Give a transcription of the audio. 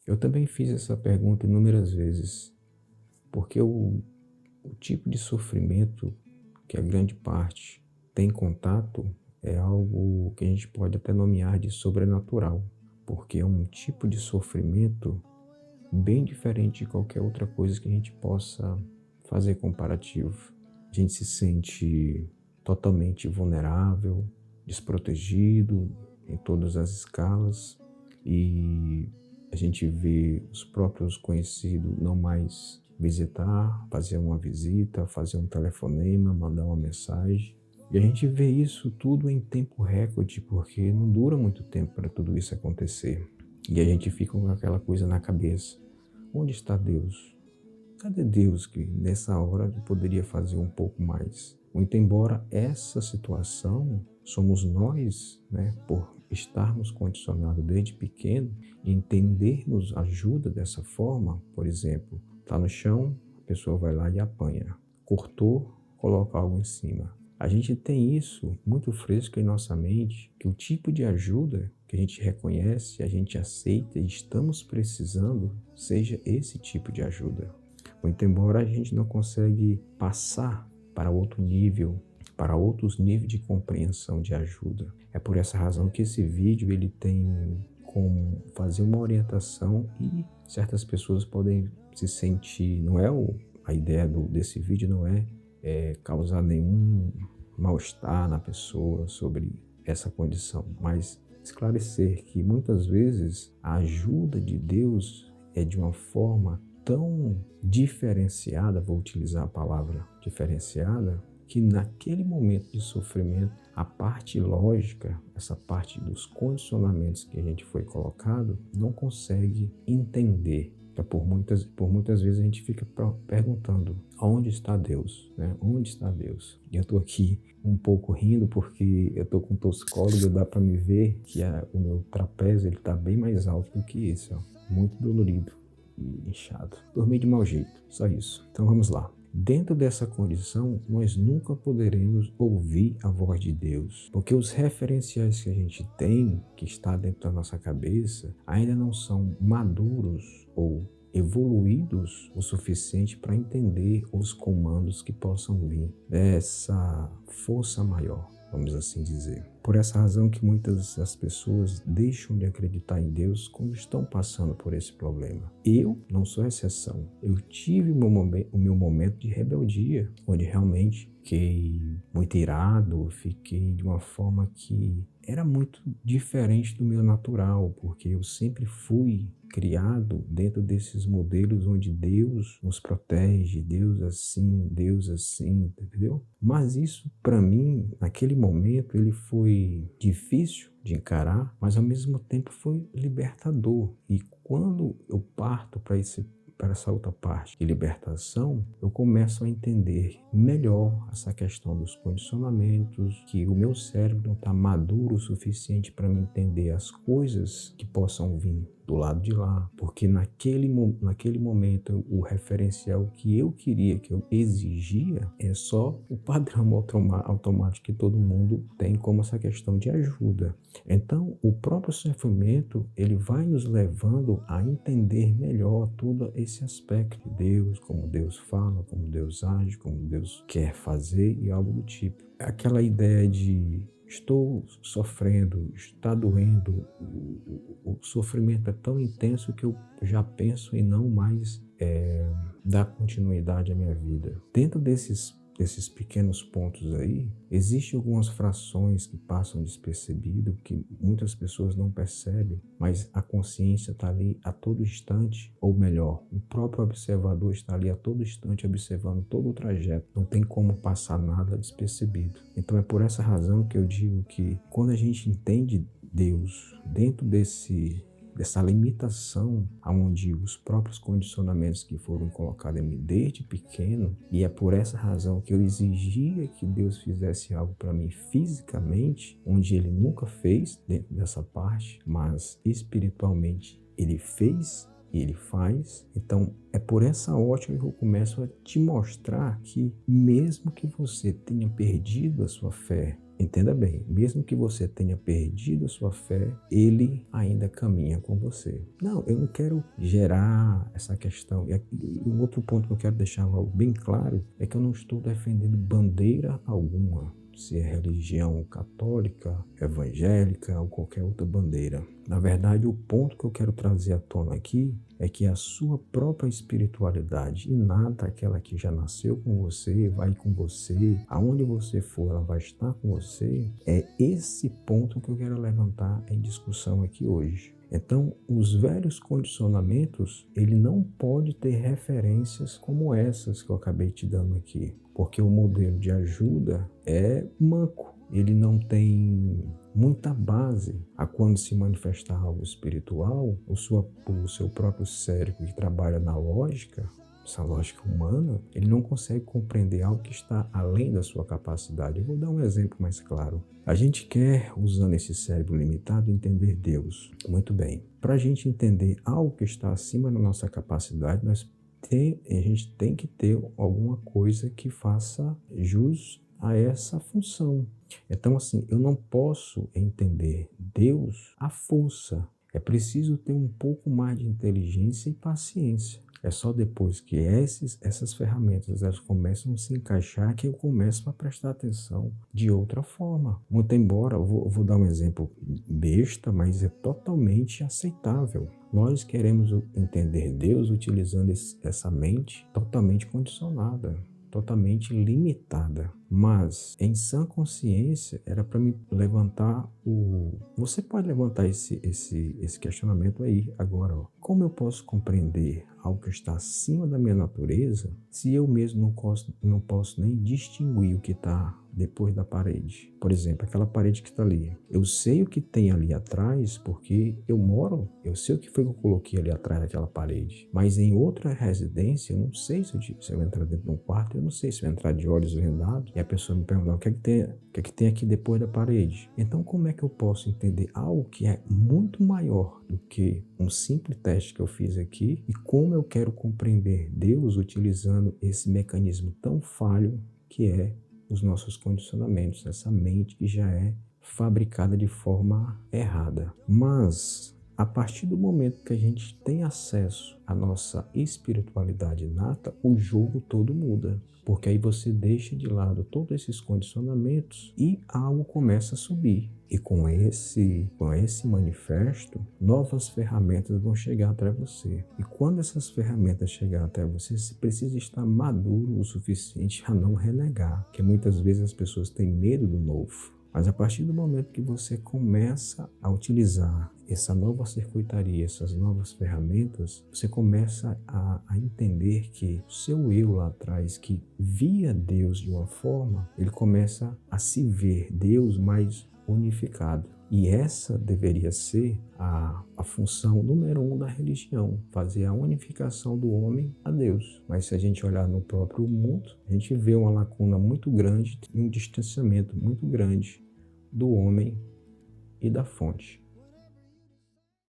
Eu também fiz essa pergunta inúmeras vezes, porque o tipo de sofrimento que a grande parte tem contato é algo que a gente pode até nomear de sobrenatural, porque é um tipo de sofrimento bem diferente de qualquer outra coisa que a gente possa fazer comparativo. A gente se sente totalmente vulnerável, desprotegido em todas as escalas e a gente vê os próprios conhecidos não mais visitar, fazer uma visita, fazer um telefonema, mandar uma mensagem. E a gente vê isso tudo em tempo recorde, porque não dura muito tempo para tudo isso acontecer. E a gente fica com aquela coisa na cabeça. Onde está Deus? Cadê Deus que nessa hora ele poderia fazer um pouco mais? Muito embora essa situação somos nós, né, por estarmos condicionados desde pequeno e entendermos ajuda dessa forma, por exemplo, está no chão, a pessoa vai lá e apanha. Cortou, coloca algo em cima. A gente tem isso muito fresco em nossa mente, que o tipo de ajuda que a gente reconhece, a gente aceita e estamos precisando, seja esse tipo de ajuda. Muito embora a gente não consegue passar para outro nível, para outros níveis de compreensão de ajuda. É por essa razão que esse vídeo ele tem como fazer uma orientação e certas pessoas podem se sentir, não é a ideia desse vídeo não é causar nenhum mal-estar na pessoa sobre essa condição, mas esclarecer que muitas vezes a ajuda de Deus é de uma forma tão diferenciada, vou utilizar a palavra diferenciada, que naquele momento de sofrimento, a parte lógica, essa parte dos condicionamentos que a gente foi colocado, não consegue entender. Por muitas vezes a gente fica perguntando, onde está Deus? Né? Onde está Deus? E eu estou aqui um pouco rindo porque eu estou com torcicolo e dá para me ver que o meu trapézio está bem mais alto do que esse, ó. Muito dolorido e inchado. Dormi de mau jeito, só isso. Então vamos lá. Dentro dessa condição, nós nunca poderemos ouvir a voz de Deus, porque os referenciais que a gente tem, que está dentro da nossa cabeça, ainda não são maduros ou evoluídos o suficiente para entender os comandos que possam vir dessa força maior, vamos assim dizer. Por essa razão que muitas das pessoas deixam de acreditar em Deus quando estão passando por esse problema. Eu não sou exceção. Eu tive o meu momento de rebeldia, onde realmente fiquei muito irado, fiquei de uma forma que era muito diferente do meu natural, porque eu sempre fui criado dentro desses modelos onde Deus nos protege, Deus assim, entendeu? Mas isso, para mim, naquele momento, ele foi difícil de encarar, mas ao mesmo tempo foi libertador. E quando eu parto para essa outra parte de libertação, eu começo a entender melhor essa questão dos condicionamentos, que o meu cérebro não está maduro o suficiente para me entender as coisas que possam vir do lado de lá, porque naquele momento o referencial que eu queria, que eu exigia, é só o padrão automático que todo mundo tem como essa questão de ajuda. Então, o próprio sofrimento, ele vai nos levando a entender melhor todo esse aspecto de Deus, como Deus fala, como Deus age, como Deus quer fazer e algo do tipo. Aquela ideia de estou sofrendo, está doendo, o sofrimento é tão intenso que eu já penso em não mais dar continuidade à minha vida. Dentro desses pequenos pontos aí, existem algumas frações que passam despercebido, que muitas pessoas não percebem, mas a consciência está ali a todo instante, ou melhor, o próprio observador está ali a todo instante observando todo o trajeto. Não tem como passar nada despercebido. Então é por essa razão que eu digo que quando a gente entende Deus dentro dessa limitação aonde os próprios condicionamentos que foram colocados em mim desde pequeno, e é por essa razão que eu exigia que Deus fizesse algo para mim fisicamente, onde Ele nunca fez dentro dessa parte, mas espiritualmente Ele fez e Ele faz. Então é por essa ótica que eu começo a te mostrar que mesmo que você tenha perdido a sua fé entenda bem, mesmo que você tenha perdido a sua fé, ele ainda caminha com você. Não, eu não quero gerar essa questão. E um outro ponto que eu quero deixar bem claro é que eu não estou defendendo bandeira alguma, se é religião católica, evangélica ou qualquer outra bandeira. Na verdade, o ponto que eu quero trazer à tona aqui é que a sua própria espiritualidade inata, aquela que já nasceu com você, vai com você, aonde você for, ela vai estar com você, é esse ponto que eu quero levantar em discussão aqui hoje. Então, os velhos condicionamentos, ele não pode ter referências como essas que eu acabei te dando aqui, porque o modelo de ajuda é manco, ele não tem muita base a quando se manifestar algo espiritual, o seu próprio cérebro que trabalha na lógica, essa lógica humana, ele não consegue compreender algo que está além da sua capacidade. Eu vou dar um exemplo mais claro. A gente quer, usando esse cérebro limitado, entender Deus. Muito bem. Para a gente entender algo que está acima da nossa capacidade, a gente tem que ter alguma coisa que faça jus a essa função. Então, assim, eu não posso entender Deus à força. É preciso ter um pouco mais de inteligência e paciência. É só depois que essas ferramentas elas começam a se encaixar que eu começo a prestar atenção de outra forma. Muito embora, eu vou dar um exemplo besta, mas é totalmente aceitável. Nós queremos entender Deus utilizando essa mente totalmente condicionada, totalmente limitada. Mas, em sã consciência, era para me levantar Você pode levantar esse questionamento aí agora. Ó. Como eu posso compreender algo que está acima da minha natureza se eu mesmo não posso nem distinguir o que está depois da parede? Por exemplo, aquela parede que está ali. Eu sei o que tem ali atrás porque eu sei o que foi que eu coloquei ali atrás daquela parede. Mas em outra residência, eu não sei se eu entrar dentro de um quarto, eu não sei se eu entrar de olhos vendados e a pessoa me perguntar o que é que tem aqui depois da parede. Então, como é que eu posso entender algo que é muito maior do que um simples teste que eu fiz aqui e como eu quero compreender Deus utilizando esse mecanismo tão falho que é os nossos condicionamentos, essa mente que já é fabricada de forma errada. Mas, a partir do momento que a gente tem acesso à nossa espiritualidade inata, o jogo todo muda. Porque aí você deixa de lado todos esses condicionamentos e algo começa a subir. E com esse manifesto, novas ferramentas vão chegar até você. E quando essas ferramentas chegarem até você, você precisa estar maduro o suficiente a não renegar. Porque muitas vezes as pessoas têm medo do novo. Mas a partir do momento que você começa a utilizar essa nova circuitaria, essas novas ferramentas, você começa a entender que o seu eu lá atrás, que via Deus de uma forma, ele começa a se ver Deus mais unificado. E essa deveria ser a função número 1 da religião, fazer a unificação do homem a Deus. Mas se a gente olhar no próprio mundo, a gente vê uma lacuna muito grande e um distanciamento muito grande do homem e da fonte.